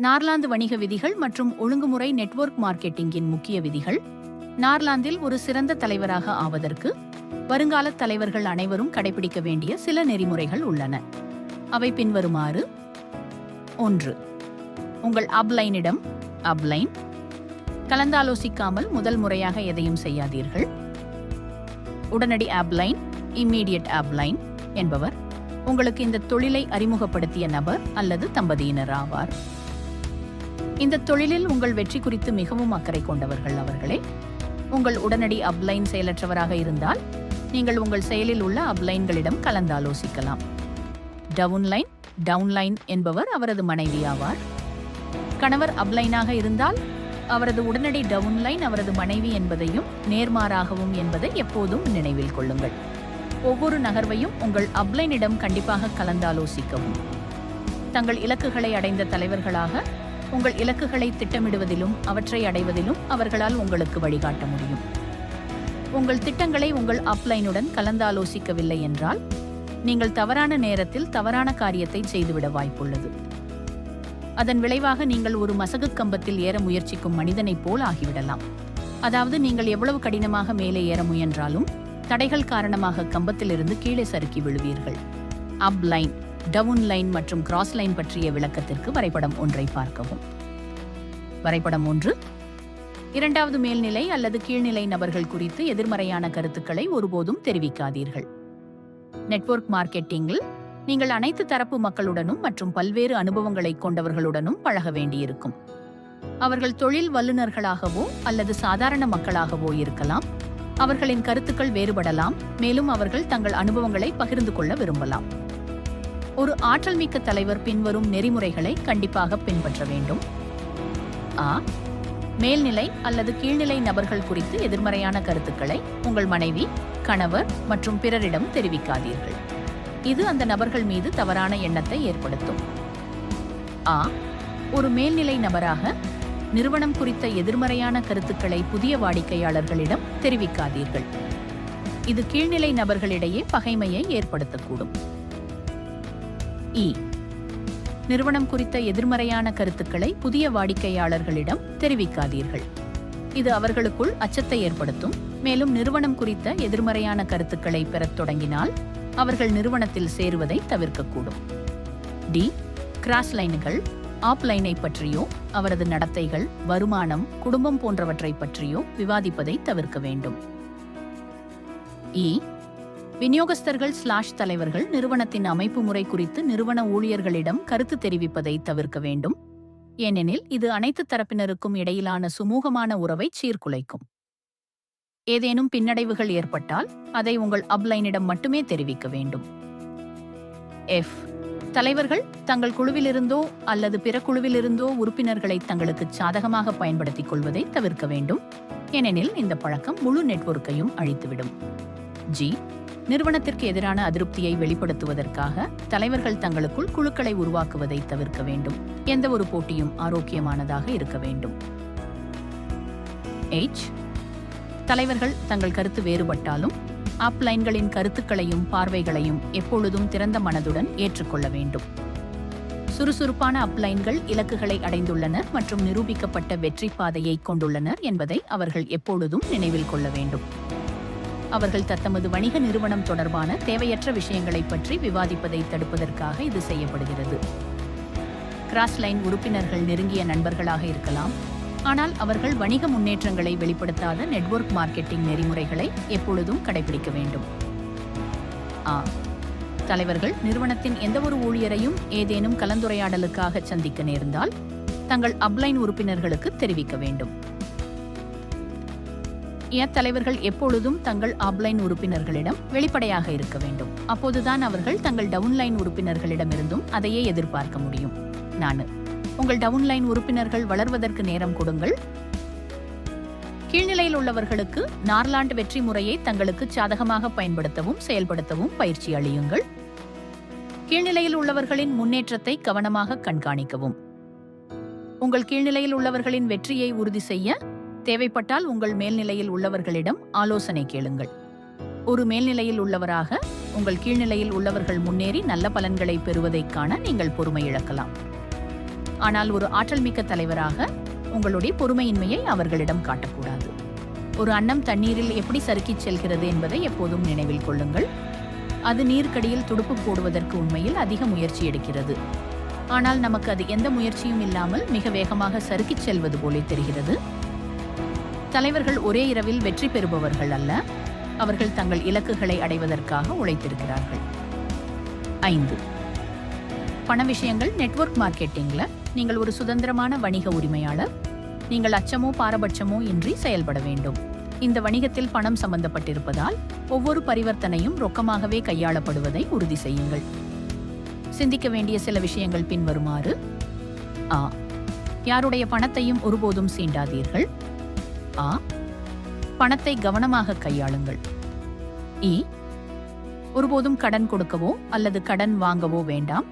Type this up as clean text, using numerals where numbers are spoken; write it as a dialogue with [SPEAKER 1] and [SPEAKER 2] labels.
[SPEAKER 1] நார்லாந்து வணிக விதிகள் மற்றும் ஒழுங்குமுறை நெட்வொர்க் மார்க்கெட்டிங்கின் முக்கிய விதிகள். நார்லாந்தில் ஒரு சிறந்த தலைவராக ஆவதற்கு வருங்கால தலைவர்கள் அனைவரும் கடைபிடிக்க வேண்டிய சில நெறிமுறைகள் உள்ளன. அவை பின்வருமாறு. 1. உங்கள் அப்லைனிடம் கலந்தாலோசிக்காமல் முதல் முறையாக எதையும் செய்யாதீர்கள். உடனடி அப்லைன் இம்மீடியட் அப்லைன் என்பவர் உங்களுக்கு இந்த தொழிலை அறிமுகப்படுத்திய நபர் அல்லது தம்பதியினர் ஆவார். இந்த தொழிலில் உங்கள் வெற்றி குறித்து மிகவும் அக்கறை கொண்டவர்கள் அவர்களே. உங்கள் உடனடி அப்லைன் செயலற்றவராக இருந்தால் நீங்கள் உங்கள் செயலில் உள்ள அப்லைன்களிடம் கலந்தாலோசிக்கலாம். டவுன்லைன் என்பவர் அவரது மனைவி ஆவார். கணவர் அப்லைனாக இருந்தால் அவரது உடனடி டவுன்லைன் அவரது மனைவி என்பதையும் நேர்மாறாகவும் என்பதை எப்போதும் நினைவில் கொள்ளுங்கள். ஒவ்வொரு நகர்வையும் உங்கள் அப்லைனிடம் கண்டிப்பாக கலந்தாலோசிக்கவும். தங்கள் இலக்குகளை அடைந்த தலைவர்களாக உங்கள் இலக்குகளை திட்டமிடுவதிலும் அவற்றை அடைவதிலும் அவர்களால் உங்களுக்கு வழிகாட்ட முடியும். உங்கள் திட்டங்களை உங்கள் அப்லைனுடன் கலந்தாலோசிக்கவில்லை என்றால் நீங்கள் தவறான நேரத்தில் தவறான காரியத்தை செய்துவிட வாய்ப்புள்ளது. அதன் விளைவாக நீங்கள் ஒரு மசகு கம்பத்தில் ஏற முயற்சிக்கும் மனிதனைப் போல் ஆகிவிடலாம். அதாவது நீங்கள் எவ்வளவு கடினமாக மேலே ஏற முயன்றாலும் தடைகள் காரணமாக கம்பத்திலிருந்து கீழே சறுக்கி விழுவீர்கள். அப்லைன், டவுன்லைன் மற்றும் கிராஸ்லைன் பற்றிய விளக்கத்திற்கு வரைபடம் 1 பார்க்கவும். வரைபடம் 1. இரண்டாவது மேல்நிலை அல்லது கீழ்நிலை நபர்கள் குறித்து எதிர்மறையான கருத்துக்களை ஒருபோதும் தெரிவிக்காதீர்கள். நெட்வொர்க் மார்க்கெட்டிங்கில் நீங்கள் அனைத்து தரப்பு மக்களுடனும் மற்றும் பல்வேறு அனுபவங்களை கொண்டவர்களுடனும் பழக வேண்டியிருக்கும். அவர்கள் தொழில் வல்லுநர்களாகவோ அல்லது சாதாரண மக்களாகவோ இருக்கலாம். அவர்களின் கருத்துக்கள் வேறுபடலாம், மேலும் அவர்கள் தங்கள் அனுபவங்களை பகிர்ந்து கொள்ள விரும்பலாம். ஒரு ஆற்றல் மிக்க தலைவர் பின்வரும் நெறிமுறைகளை கண்டிப்பாக பின்பற்ற வேண்டும். மேல்நிலை அல்லது கீழ்நிலை நபர்கள் குறித்து எதிர்மறையான கருத்துக்களை உங்கள் மனைவி, கணவர் மற்றும் பிறரிடம் தெரிவிக்காதீர்கள். இது அந்த நபர்கள் மீது தவறான எண்ணத்தை ஏற்படுத்தும். ஒரு மேல்நிலை நபராக நிறுவனம் குறித்த எதிர்மறையான கருத்துக்களை புதிய வாடிக்கையாளர்களிடம் தெரிவிக்காதீர்கள். இது கீழ்நிலை நபர்களிடையே பகைமையை ஏற்படுத்தக்கூடும். நிறுவனம் குறித்த எதிர்மறையான கருத்துக்களை புதிய வாடிக்கையாளர்களிடம் தெரிவிக்காதீர்கள். இது அவர்களுக்குள் அச்சத்தை ஏற்படுத்தும், மேலும் நிறுவனம் குறித்த எதிர்மறையான கருத்துக்களை பெறத் தொடங்கினால் அவர்கள் நிறுவனத்தில் சேருவதை தவிர்க்கக்கூடும். கிராஸ்லைன்கள் ஆப்லைனை பற்றியோ அவரது நடத்தைகள், வருமானம், குடும்பம் போன்றவற்றை பற்றியோ விவாதிப்பதை தவிர்க்க வேண்டும். விநியோகஸ்தர்கள் தலைவர்கள் நிறுவனத்தின் அமைப்பு முறை குறித்து நிறுவன ஊழியர்களிடம் கருத்து தெரிவிப்பதை தவிர்க்க வேண்டும், ஏனெனில் இது அனைத்து தரப்பினருக்கும் இடையிலான சுமூகமான உறவை சீர்குலைக்கும். ஏதேனும் பின்னடைவுகள் ஏற்பட்டால் அதை உங்கள் அப்லைனிடம் மட்டுமே தெரிவிக்க வேண்டும். தலைவர்கள் தங்கள் குழுவிலிருந்தோ அல்லது பிற குழுவிலிருந்தோ உறுப்பினர்களை தங்களுக்கு சாதகமாக பயன்படுத்திக் கொள்வதை தவிர்க்க வேண்டும், ஏனெனில் இந்த பழக்கம் முழு நெட்வொர்க்கையும் அழித்துவிடும். நிறுவனத்திற்கு எதிரான அதிருப்தியை வெளிப்படுத்துவதற்காக தலைவர்கள் தங்களுக்குள் குழுக்களை உருவாக்குவதை தவிர்க்க வேண்டும். எந்த ஒரு போட்டியும் ஆரோக்கியமானதாக இருக்க வேண்டும். தலைவர்கள் தங்கள் கருத்து வேறுபட்டாலும் அப்லைன்களின் கருத்துக்களையும் பார்வைகளையும் எப்பொழுதும் திறந்த மனதுடன் ஏற்றுக்கொள்ள வேண்டும். சுறுசுறுப்பான அப்லைன்கள் இலக்குகளை அடைந்துள்ளனர் மற்றும் நிரூபிக்கப்பட்ட வெற்றி பாதையை கொண்டுள்ளனர் என்பதை அவர்கள் எப்பொழுதும் நினைவில் கொள்ள வேண்டும். அவர்கள் தத்தமது வணிக நிறுவனம் தொடர்பான தேவையற்ற விஷயங்களை பற்றி விவாதிப்பதை தடுப்பதற்காக இது செய்யப்படுகிறது. கிராஸ்லைன் உறுப்பினர்கள் நெருங்கிய நண்பர்களாக இருக்கலாம், ஆனால் அவர்கள் வணிக முன்னேற்றங்களை வெளிப்படுத்தாத நெட்வொர்க் மார்க்கெட்டிங் நெறிமுறைகளை எப்பொழுதும் கடைபிடிக்க வேண்டும். தலைவர்கள் நிறுவனத்தின் எந்தவொரு ஊழியரையும் ஏதேனும் கலந்துரையாடலுக்காக சந்திக்க நேர்ந்தால் தங்கள் அப்லைன் உறுப்பினர்களுக்கு தெரிவிக்க வேண்டும். தலைவர்கள் எப்பொழுதும் தங்கள் அப்லைன் உறுப்பினர்களிடம் வெளிப்படையாக இருக்க வேண்டும். அப்போதுதான் அவர்கள் தங்கள் டவுன்லைன் உறுப்பினர்களிடமிருந்தும் அதையே எதிர்பார்க்க முடியும். உங்கள் டவுன்லைன் உறுப்பினர்கள் வளர்வதற்கு நேரம் கொடுங்கள். கீழ்நிலையில் உள்ளவர்களுக்கு நார்லாந்து வெற்றி முறையை தங்களுக்கு சாதகமாக பயன்படுத்தவும் செயல்படுத்தவும் பயிற்சி அளியுங்கள். கீழ்நிலையில் உள்ளவர்களின் முன்னேற்றத்தை கவனமாக கண்காணிக்கவும். உங்கள் கீழ்நிலையில் உள்ளவர்களின் வெற்றியை உறுதி செய்ய தேவைப்பட்டால் உங்கள் மேல்நிலையில் உள்ளவர்களிடம் ஆலோசனை கேளுங்கள். ஒரு மேல்நிலையில் உள்ளவராக உங்கள் கீழ்நிலையில் உள்ளவர்கள் முன்னேறி நல்ல பலன்களை பெறுவதைக் காண நீங்கள் பொறுமை இழக்கலாம். ஆனால் ஒரு ஆற்றல் மிக்க தலைவராக உங்களுடைய பொறுமையின்மையை அவர்களிடம் காட்டக்கூடாது. ஒரு அன்னம் தண்ணீரில் எப்படி சறுக்கிச் செல்கிறது என்பதை எப்போதும் நினைவில் கொள்ளுங்கள். அது நீர்க்கடியில் துடுப்பு போடுவதற்கு உண்மையில் அதிக முயற்சி எடுக்கிறது. ஆனால் நமக்கு அது எந்த முயற்சியும் இல்லாமல் மிக வேகமாக சறுக்கிச் செல்வது போலே தெரிகிறது. தலைவர்கள் ஒரே இரவில் வெற்றி பெறுபவர்கள் அல்ல. அவர்கள் தங்கள் இலக்குகளை அடைவதற்காக உழைத்திருக்கிறார்கள். 5. பண விஷயங்கள். நெட்வொர்க் மார்க்கெட்டிங்ல நீங்கள் ஒரு சுதந்திரமான வணிக உரிமையாளர். நீங்கள் அச்சமோ பாரபட்சமோ இன்றி செயல்பட வேண்டும். இந்த வணிகத்தில் பணம் சம்பந்தப்பட்டிருப்பதால் ஒவ்வொரு பரிவர்த்தனையும் ரொக்கமாகவே கையாளப்படுவதை உறுதி செய்யுங்கள். சிந்திக்க வேண்டிய சில விஷயங்கள் பின்வருமாறு. ஆ. யாருடைய பணத்தையும் ஒருபோதும் சீண்டாதீர்கள். ஆ. பணத்தை கவனமாக கையாளுங்கள். இ. ஒருபோதும் கடன் கொடுக்கவோ அல்லது கடன் வாங்கவோ வேண்டாம்.